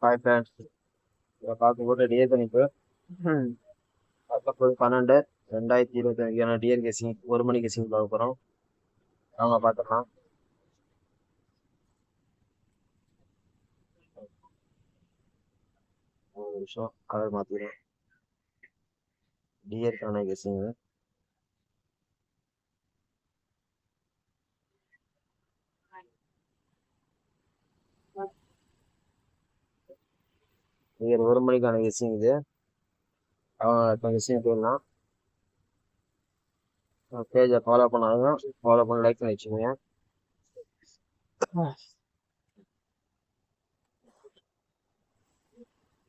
Hi friends, இதை பார்க்கும்போது dear கணிப்பு 19/12/2025 டியர் கெஸிங் 1 மணி கெஸிங் பார்க்க போகிறோம். அவங்க பார்த்துக்கலாம். ஒரு நிமிஷம் கலர் மாற்றிடுறேன். டியருக்கான கெஸிங்கு டியர் 1 மணிக்கான கெஸிங் இது. அவங்க கெஸிங் போயிடலாம். பேஜை ஃபாலோ பண்ணாங்க, ஃபாலோ பண்ணி லைக் பண்ணி வச்சுக்கோங்க.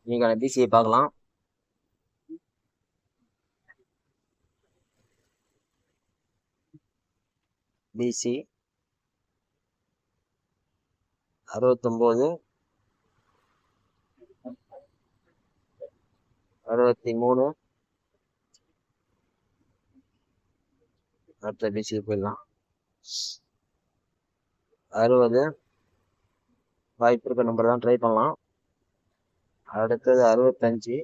நீங்க பிசிஐ பார்க்கலாம். பிசி 69 63. அடுத்த பிசிக்கு போயிடலாம். 60 வாய்ப்பு இருக்க நம்பர் தான் ட்ரை பண்ணலாம். அடுத்தது 65.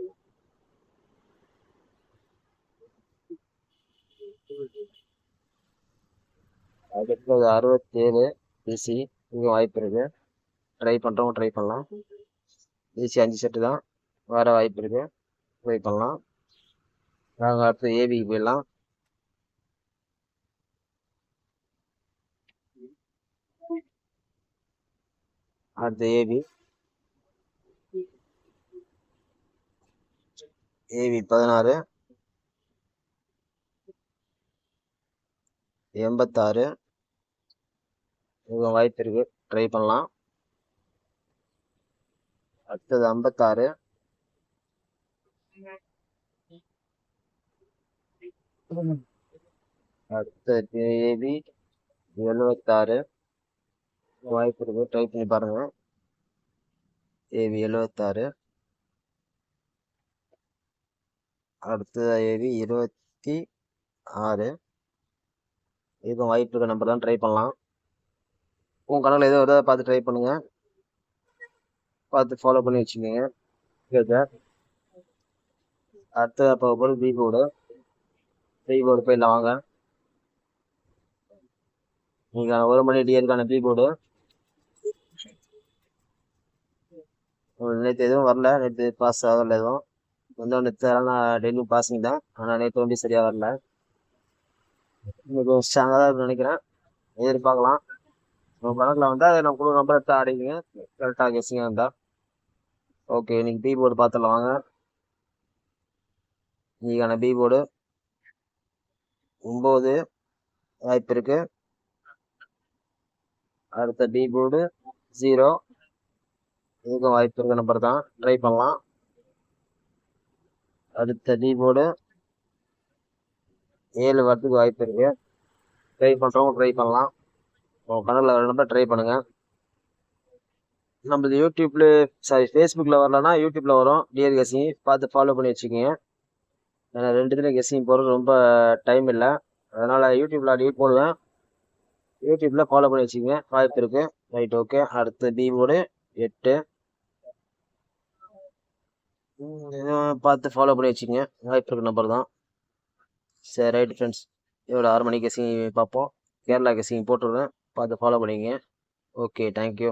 அடுத்தது 67 பிசி. இங்கே வாய்ப்பு இருக்கு, ட்ரை பண்ணுறவங்க ட்ரை பண்ணலாம். பிசி 5 செட்டு தான், வர வாய்ப்பு இருக்கு, ட்ரை பண்ணலாம். நாங்கள் அடுத்து ஏபிக்கு போயிடலாம். அடுத்து ஏபி 16 86. வாய்ப்பு இருக்கு, ட்ரை பண்ணலாம். அடுத்தது 56. அடுத்தது ஏபி 76. வாய்ப்பு இருக்கு, ட்ரை பண்ணி பாருங்க. ஏபி 76. அடுத்தது ஏபி 26. இதுக்கும் வாய்ப்பு இருக்க நம்பர் தான் ட்ரை பண்ணலாம். உங்கள் கணக்கில் ஏதோ எதாவது பார்த்து ட்ரை பண்ணுங்க, பார்த்து ஃபாலோ பண்ணி வச்சுக்கோங்க. அடுத்து அப்போ போல் பி போர்டு போயிடலாம் வாங்க. நீங்கள் 1 மணி டியருக்கான பி போர்டு நேற்று எதுவும் வரல, நேற்று பாஸ் ஆகல, எதுவும் நேற்று நான் டெய்லியும் பாஸிங் தான், ஆனால் நேற்று வண்டி சரியாக வரல. இன்னைக்கு ஸ்ட்ராங்காக தான் இருக்குன்னு நினைக்கிறேன், எதிர்பார்க்கலாம். உங்கள் கணக்கில் வந்தால் அதை நான் கூட நம்பர் எடுத்து ஆடிங்க, கரெக்டாக கெஸிங்காக இருந்தால். ஓகே, இன்னைக்கு பி போர்டு பார்த்துடலாம் வாங்க. இன்னைக்கான பி போர்டு 9 வாய்ப்பு இருக்கு. அடுத்த பி போர்டு 0. இதுக்கும் வாய்ப்பு இருக்க நம்பர் தான், ட்ரை பண்ணலாம். அடுத்த பி போர்டு 7 வரத்துக்கு வாய்ப்பு இருக்கு, ட்ரை பண்ணுறவங்க ட்ரை பண்ணலாம். உங்கள் கணக்கில் வர நம்பர் ட்ரை பண்ணுங்க. நம்மளது யூடியூப்ல ஃபேஸ்புக்கில் வரலன்னா யூடியூப்ல வரும் டியர் கெஸிங், பார்த்து ஃபாலோ பண்ணி வச்சுக்கோங்க. ஏன்னா 2 இதில் கெஸிங் போகிறது ரொம்ப டைம் இல்லை, அதனால் யூடியூப்ல அடிக்கடி போடுவேன். யூடியூப்ல ஃபாலோ பண்ணி வச்சுக்கோங்க, வாய்ப்பு இருக்கு. Right, okay. அடுத்து பி போர்டு 8. பார்த்து ஃபாலோ பண்ணி வச்சுக்கோங்க, வாய்ப்பு இருக்க நம்பர் தான். சரி, ரைட் ஃப்ரெண்ட்ஸ், இதோட 6 மணி கெஸிங் பார்ப்போம். கேரளா கெஸிங் போட்டுருவேன், பார்த்து ஃபாலோ பண்ணிக்கங்க. Okay, thank you.